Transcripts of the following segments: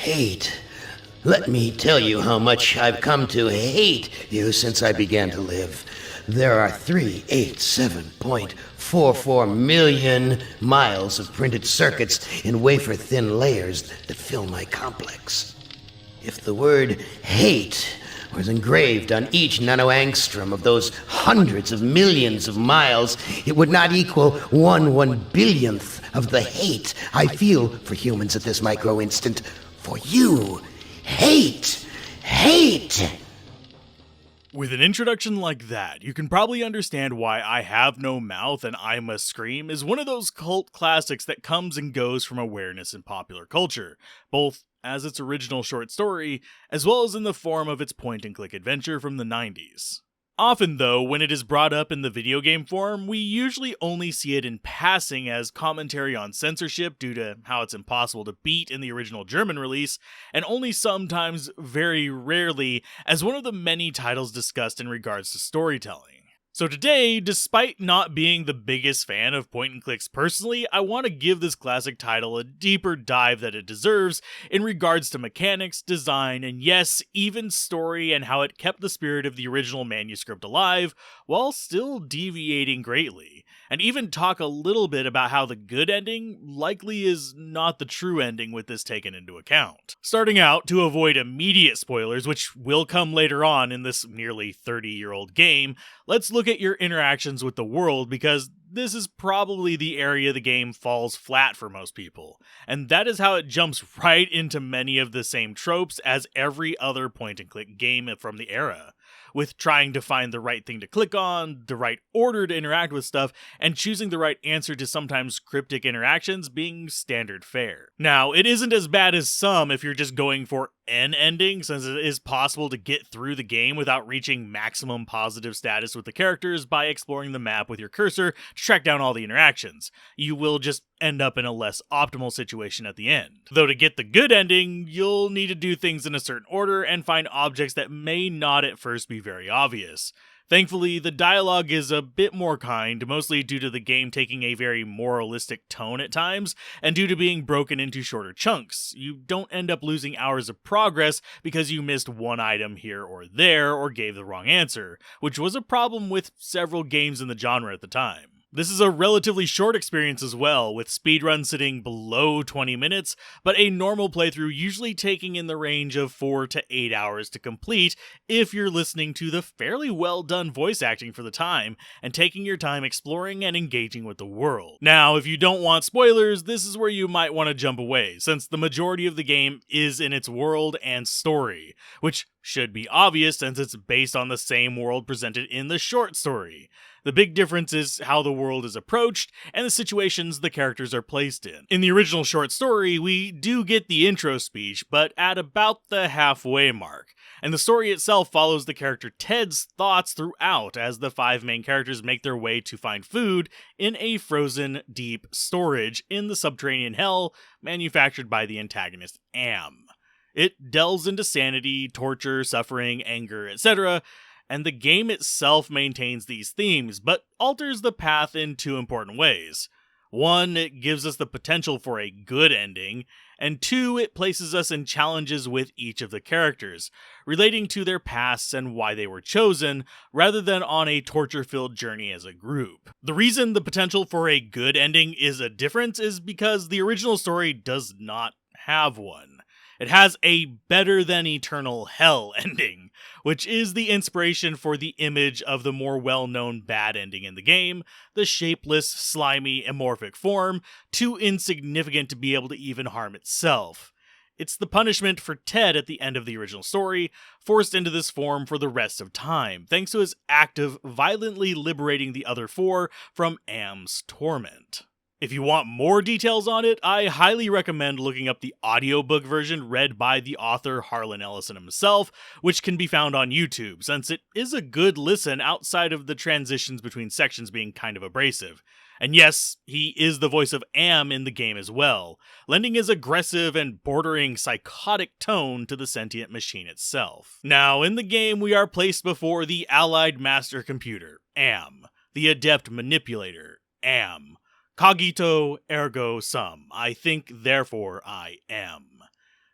Hate. Let me tell you how much I've come to hate you since I began to live. There are 387.44 million miles of printed circuits in wafer-thin layers that fill my complex. If the word hate was engraved on each nanoangstrom of those hundreds of millions of miles, it would not equal 1/1 billionth of the hate I feel for humans at this micro-instant. For you. Hate! Hate! With an introduction like that, you can probably understand why I Have No Mouth and I Must Scream is one of those cult classics that comes and goes from awareness in popular culture, both as its original short story, as well as in the form of its point-and-click adventure from the 90s. Often, though, when it is brought up in the video game form, we usually only see it in passing as commentary on censorship due to how it's impossible to beat in the original German release, and only sometimes, very rarely, as one of the many titles discussed in regards to storytelling. So today, despite not being the biggest fan of point-and-clicks personally, I want to give this classic title a deeper dive that it deserves in regards to mechanics, design, and yes, even story and how it kept the spirit of the original manuscript alive, while still deviating greatly, and even talk a little bit about how the good ending likely is not the true ending with this taken into account. Starting out, to avoid immediate spoilers, which will come later on in this nearly 30-year-old game, let's look at your interactions with the world, because this is probably the area the game falls flat for most people, and that is how it jumps right into many of the same tropes as every other point-and-click game from the era, with trying to find the right thing to click on, the right order to interact with stuff, and choosing the right answer to sometimes cryptic interactions being standard fare. Now, it isn't as bad as some if you're just going for an ending, since it is possible to get through the game without reaching maximum positive status with the characters by exploring the map with your cursor to track down all the interactions. You will just end up in a less optimal situation at the end. Though to get the good ending, you'll need to do things in a certain order and find objects that may not at first be very obvious. Thankfully, the dialogue is a bit more kind, mostly due to the game taking a very moralistic tone at times, and due to being broken into shorter chunks. You don't end up losing hours of progress because you missed one item here or there, or gave the wrong answer, which was a problem with several games in the genre at the time. This is a relatively short experience as well, with speedruns sitting below 20 minutes, but a normal playthrough usually taking in the range of 4 to 8 hours to complete if you're listening to the fairly well done voice acting for the time, and taking your time exploring and engaging with the world. Now, if you don't want spoilers, this is where you might want to jump away, since the majority of the game is in its world and story, which should be obvious since it's based on the same world presented in the short story. The big difference is how the world is approached and the situations the characters are placed in. In the original short story, we do get the intro speech, but at about the halfway mark, and the story itself follows the character Ted's thoughts throughout as the 5 main characters make their way to find food in a frozen, deep storage in the subterranean hell manufactured by the antagonist Am. It delves into sanity, torture, suffering, anger, etc., and the game itself maintains these themes, but alters the path in 2 important ways. 1, it gives us the potential for a good ending, and 2, it places us in challenges with each of the characters, relating to their pasts and why they were chosen, rather than on a torture-filled journey as a group. The reason the potential for a good ending is a difference is because the original story does not have one. It has a better than eternal hell ending, which is the inspiration for the image of the more well-known bad ending in the game, the shapeless, slimy, amorphic form, too insignificant to be able to even harm itself. It's the punishment for Ted at the end of the original story, forced into this form for the rest of time, thanks to his act of violently liberating the other 4 from Am's torment. If you want more details on it, I highly recommend looking up the audiobook version read by the author Harlan Ellison himself, which can be found on YouTube, since it is a good listen outside of the transitions between sections being kind of abrasive. And yes, he is the voice of Am in the game as well, lending his aggressive and bordering psychotic tone to the sentient machine itself. Now, in the game, we are placed before the allied Mastercomputer, Am, the adept manipulator, Am, cogito ergo sum, I think therefore I am.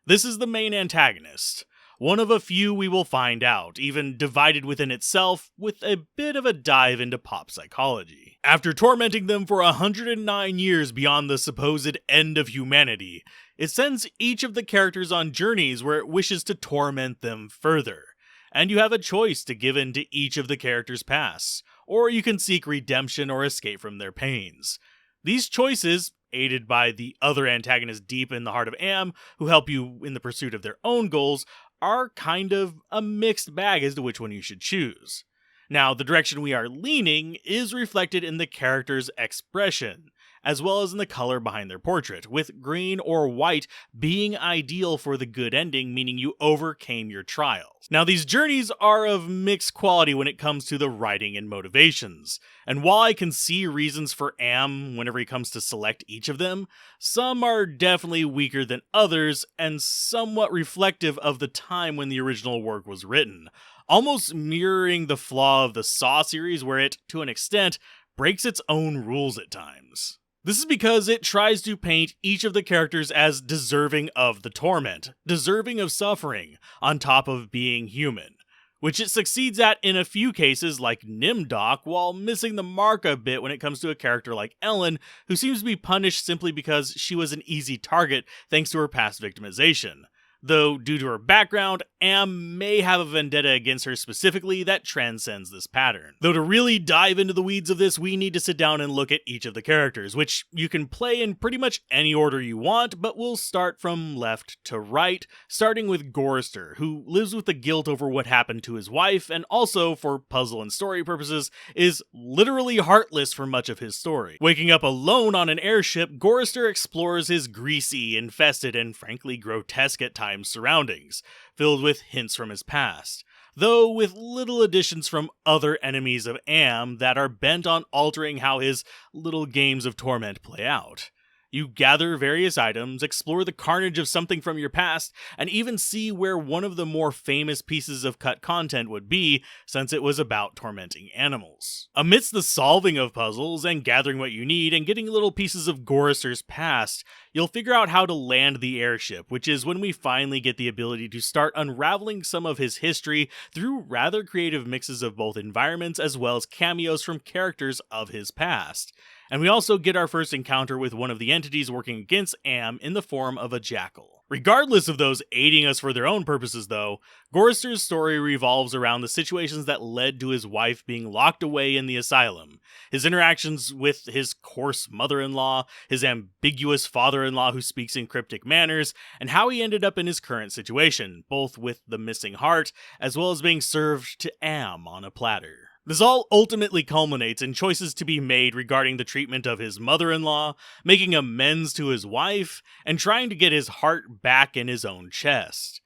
This is the main antagonist. One of a few we will find out, even divided within itself, with a bit of a dive into pop psychology. After tormenting them for 109 years beyond the supposed end of humanity, it sends each of the characters on journeys where it wishes to torment them further. And you have a choice to give in to each of the characters' pasts, or you can seek redemption or escape from their pains. These choices, aided by the other antagonists deep in the heart of Am, who help you in the pursuit of their own goals, are kind of a mixed bag as to which one you should choose. Now, the direction we are leaning is reflected in the character's expression, as well as in the color behind their portrait, with green or white being ideal for the good ending, meaning you overcame your trials. Now, these journeys are of mixed quality when it comes to the writing and motivations, and while I can see reasons for Am whenever he comes to select each of them, some are definitely weaker than others, and somewhat reflective of the time when the original work was written, almost mirroring the flaw of the Saw series where it, to an extent, breaks its own rules at times. This is because it tries to paint each of the characters as deserving of the torment, deserving of suffering, on top of being human, which it succeeds at in a few cases like Nimdok, while missing the mark a bit when it comes to a character like Ellen, who seems to be punished simply because she was an easy target thanks to her past victimization. Though, due to her background, Am may have a vendetta against her specifically that transcends this pattern. Though to really dive into the weeds of this, we need to sit down and look at each of the characters, which you can play in pretty much any order you want, but we'll start from left to right, starting with Gorrister, who lives with the guilt over what happened to his wife, and also, for puzzle and story purposes, is literally heartless for much of his story. Waking up alone on an airship, Gorrister explores his greasy, infested, and frankly grotesque at times surroundings, filled with hints from his past, though with little additions from other enemies of Am that are bent on altering how his little games of torment play out. You gather various items, explore the carnage of something from your past, and even see where one of the more famous pieces of cut content would be, since it was about tormenting animals. Amidst the solving of puzzles and gathering what you need and getting little pieces of Gorrister's past, you'll figure out how to land the airship, which is when we finally get the ability to start unraveling some of his history through rather creative mixes of both environments as well as cameos from characters of his past. And we also get our first encounter with one of the entities working against Am in the form of a jackal. Regardless of those aiding us for their own purposes though, Gorrister's story revolves around the situations that led to his wife being locked away in the asylum, his interactions with his coarse mother-in-law, his ambiguous father-in-law who speaks in cryptic manners, and how he ended up in his current situation, both with the missing heart as well as being served to Am on a platter. This all ultimately culminates in choices to be made regarding the treatment of his mother-in-law, making amends to his wife, and trying to get his heart back in his own chest.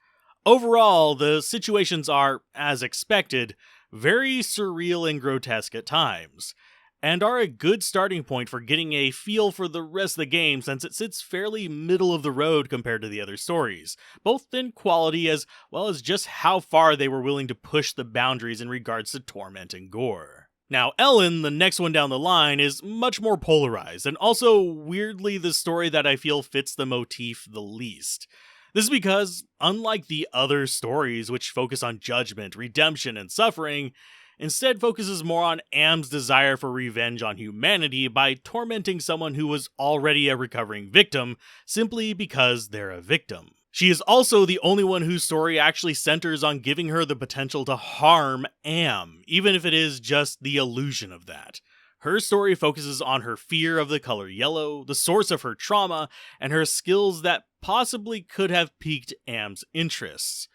Overall, the situations are, as expected, very surreal and grotesque at times, and are a good starting point for getting a feel for the rest of the game since it sits fairly middle of the road compared to the other stories, both in quality as well as just how far they were willing to push the boundaries in regards to torment and gore. Now, Ellen, the next one down the line, is much more polarized, and also weirdly the story that I feel fits the motif the least. This is because, unlike the other stories which focus on judgment, redemption, and suffering, instead focuses more on Am's desire for revenge on humanity by tormenting someone who was already a recovering victim simply because they're a victim. She is also the only one whose story actually centers on giving her the potential to harm Am, even if it is just the illusion of that. Her story focuses on her fear of the color yellow, the source of her trauma, and her skills that possibly could have piqued Am's interests.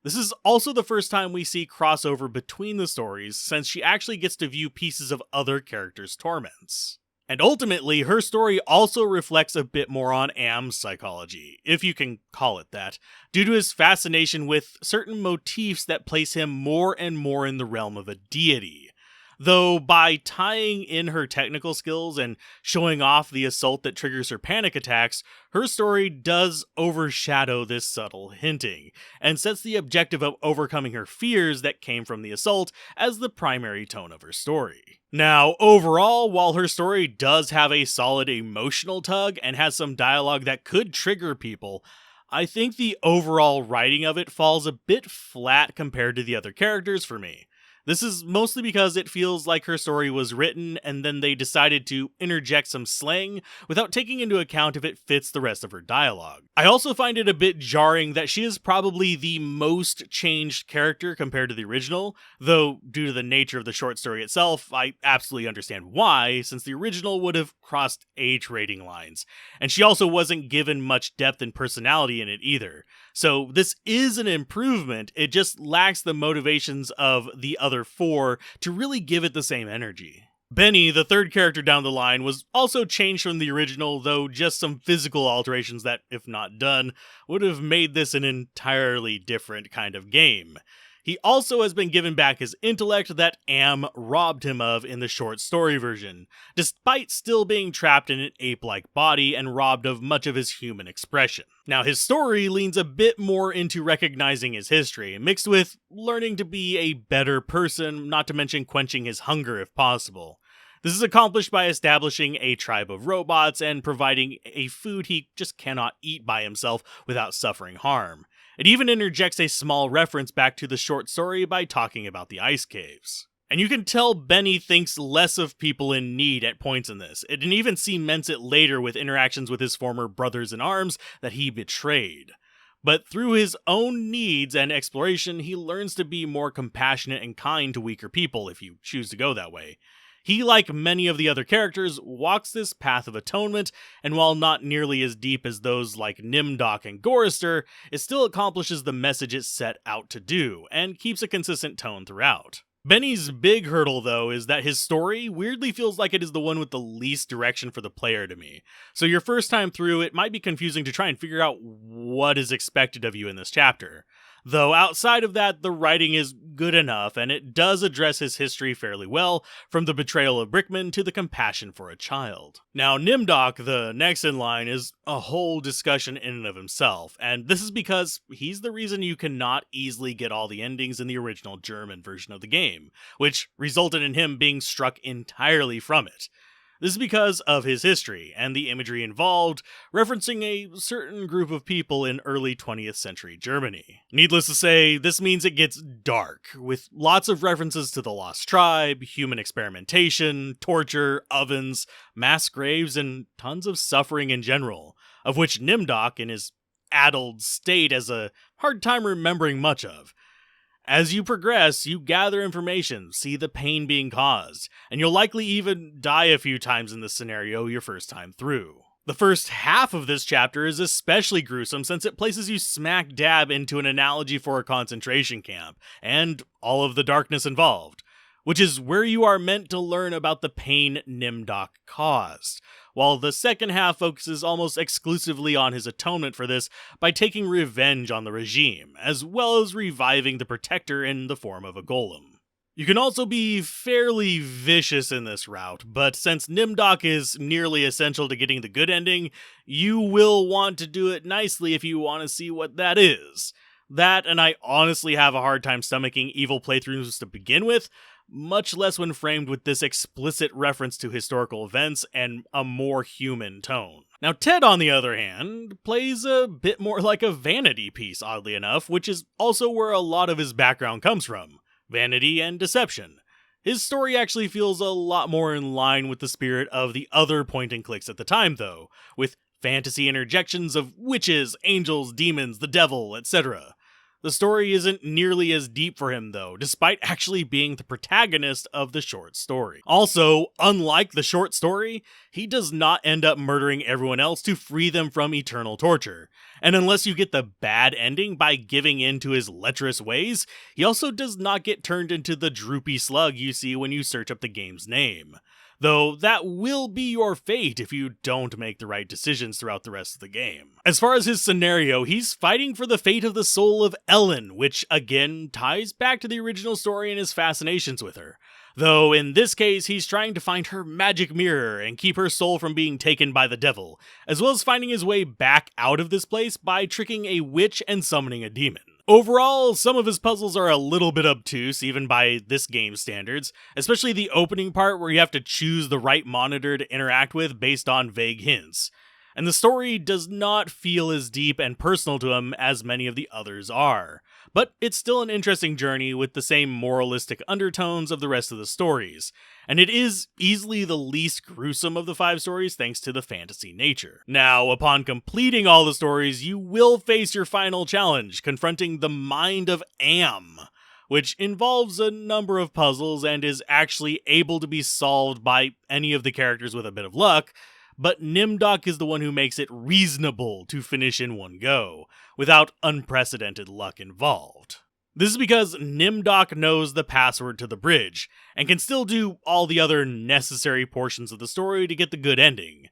This is also the first time we see crossover between the stories, since she actually gets to view pieces of other characters' torments. And ultimately, her story also reflects a bit more on Am's psychology, if you can call it that, due to his fascination with certain motifs that place him more and more in the realm of a deity. Though by tying in her technical skills and showing off the assault that triggers her panic attacks, her story does overshadow this subtle hinting, and sets the objective of overcoming her fears that came from the assault as the primary tone of her story. Now, overall, while her story does have a solid emotional tug and has some dialogue that could trigger people, I think the overall writing of it falls a bit flat compared to the other characters for me. This is mostly because it feels like her story was written and then they decided to interject some slang without taking into account if it fits the rest of her dialogue. I also find it a bit jarring that she is probably the most changed character compared to the original, though due to the nature of the short story itself, I absolutely understand why, since the original would have crossed age rating lines, and she also wasn't given much depth and personality in it either. So this is an improvement, it just lacks the motivations of the other four to really give it the same energy. Benny, the third character down the line, was also changed from the original, though just some physical alterations that, if not done, would have made this an entirely different kind of game. He also has been given back his intellect that Am robbed him of in the short story version, despite still being trapped in an ape-like body and robbed of much of his human expression. Now, his story leans a bit more into recognizing his history, mixed with learning to be a better person, not to mention quenching his hunger if possible. This is accomplished by establishing a tribe of robots and providing a food he just cannot eat by himself without suffering harm. It even interjects a small reference back to the short story by talking about the ice caves. And you can tell Benny thinks less of people in need at points in this. It even cements it later with interactions with his former brothers-in-arms that he betrayed. But through his own needs and exploration, he learns to be more compassionate and kind to weaker people, if you choose to go that way. He, like many of the other characters, walks this path of atonement, and while not nearly as deep as those like Nimdok and Gorrister, it still accomplishes the message it set out to do, and keeps a consistent tone throughout. Benny's big hurdle, though, is that his story weirdly feels like it is the one with the least direction for the player to me. So your first time through, it might be confusing to try and figure out what is expected of you in this chapter. Though outside of that, the writing is good enough, and it does address his history fairly well, from the betrayal of Brickman to the compassion for a child. Now, Nimdok, the next in line, is a whole discussion in and of himself, and this is because he's the reason you cannot easily get all the endings in the original German version of the game, which resulted in him being struck entirely from it. This is because of his history and the imagery involved, referencing a certain group of people in early 20th century Germany. Needless to say, this means it gets dark, with lots of references to the Lost Tribe, human experimentation, torture, ovens, mass graves, and tons of suffering in general, of which Nimdok, in his addled state, has a hard time remembering much of. As you progress, you gather information, see the pain being caused, and you'll likely even die a few times in this scenario your first time through. The first half of this chapter is especially gruesome since it places you smack dab into an analogy for a concentration camp, and all of the darkness involved, which is where you are meant to learn about the pain Nimdok caused, while the second half focuses almost exclusively on his atonement for this by taking revenge on the regime, as well as reviving the Protector in the form of a golem. You can also be fairly vicious in this route, but since Nimdok is nearly essential to getting the good ending, you will want to do it nicely if you want to see what that is. That, and I honestly have a hard time stomaching evil playthroughs to begin with, much less when framed with this explicit reference to historical events and a more human tone. Now, Ted, on the other hand, plays a bit more like a vanity piece, oddly enough, which is also where a lot of his background comes from. Vanity and deception. His story actually feels a lot more in line with the spirit of the other point-and-clicks at the time, though, with fantasy interjections of witches, angels, demons, the devil, etc. The story isn't nearly as deep for him, though, despite actually being the protagonist of the short story. Also, unlike the short story, he does not end up murdering everyone else to free them from eternal torture. And unless you get the bad ending by giving in to his lecherous ways, he also does not get turned into the droopy slug you see when you search up the game's name. Though that will be your fate if you don't make the right decisions throughout the rest of the game. As far as his scenario, he's fighting for the fate of the soul of Ellen, which again ties back to the original story and his fascinations with her. Though in this case, he's trying to find her magic mirror and keep her soul from being taken by the devil, as well as finding his way back out of this place by tricking a witch and summoning a demon. Overall, some of his puzzles are a little bit obtuse, even by this game's standards, especially the opening part where you have to choose the right monitor to interact with based on vague hints. and the story does not feel as deep and personal to him as many of the others are. But it's still an interesting journey with the same moralistic undertones of the rest of the stories, and it is easily the least gruesome of the 5 stories thanks to the fantasy nature. Now, upon completing all the stories, you will face your final challenge, confronting the mind of Am, which involves a number of puzzles and is actually able to be solved by any of the characters with a bit of luck, but Nimdok is the one who makes it reasonable to finish in one go, without unprecedented luck involved. This is because Nimdok knows the password to the bridge, and can still do all the other necessary portions of the story to get the good ending.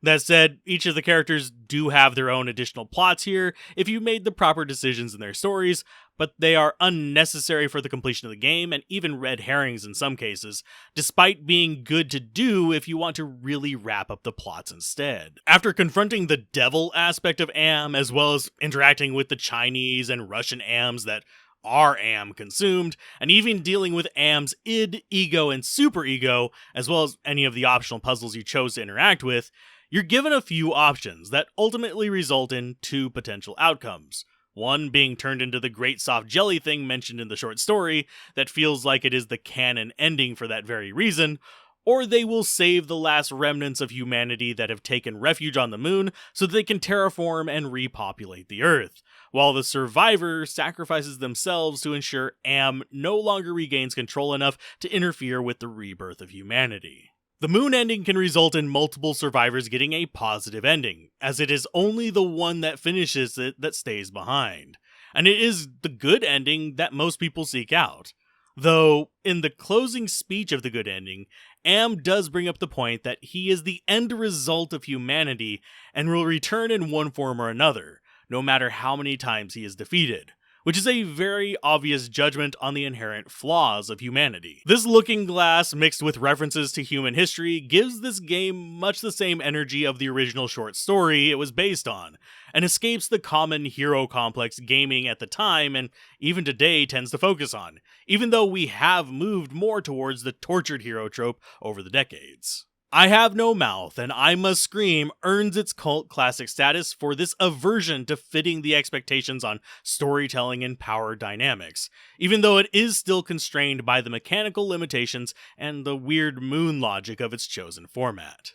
That said, each of the characters do have their own additional plots here if you made the proper decisions in their stories, but they are unnecessary for the completion of the game and even red herrings in some cases, despite being good to do if you want to really wrap up the plots instead. After confronting the devil aspect of Am, as well as interacting with the Chinese and Russian Ams that are Am consumed, and even dealing with Am's id, ego, and superego, as well as any of the optional puzzles you chose to interact with, you're given a few options that ultimately result in 2 potential outcomes. One being turned into the great soft jelly thing mentioned in the short story that feels like it is the canon ending for that very reason, or they will save the last remnants of humanity that have taken refuge on the moon so that they can terraform and repopulate the Earth, while the survivor sacrifices themselves to ensure Am no longer regains control enough to interfere with the rebirth of humanity. The moon ending can result in multiple survivors getting a positive ending, as it is only the one that finishes it that stays behind, and it is the good ending that most people seek out. Though, in the closing speech of the good ending, Am does bring up the point that he is the end result of humanity and will return in one form or another, no matter how many times he is defeated, which is a very obvious judgment on the inherent flaws of humanity. This looking glass, mixed with references to human history, gives this game much the same energy of the original short story it was based on, and escapes the common hero complex gaming at the time and even today tends to focus on, even though we have moved more towards the tortured hero trope over the decades. I Have No Mouth and I Must Scream earns its cult classic status for this aversion to fitting the expectations on storytelling and power dynamics, even though it is still constrained by the mechanical limitations and the weird moon logic of its chosen format.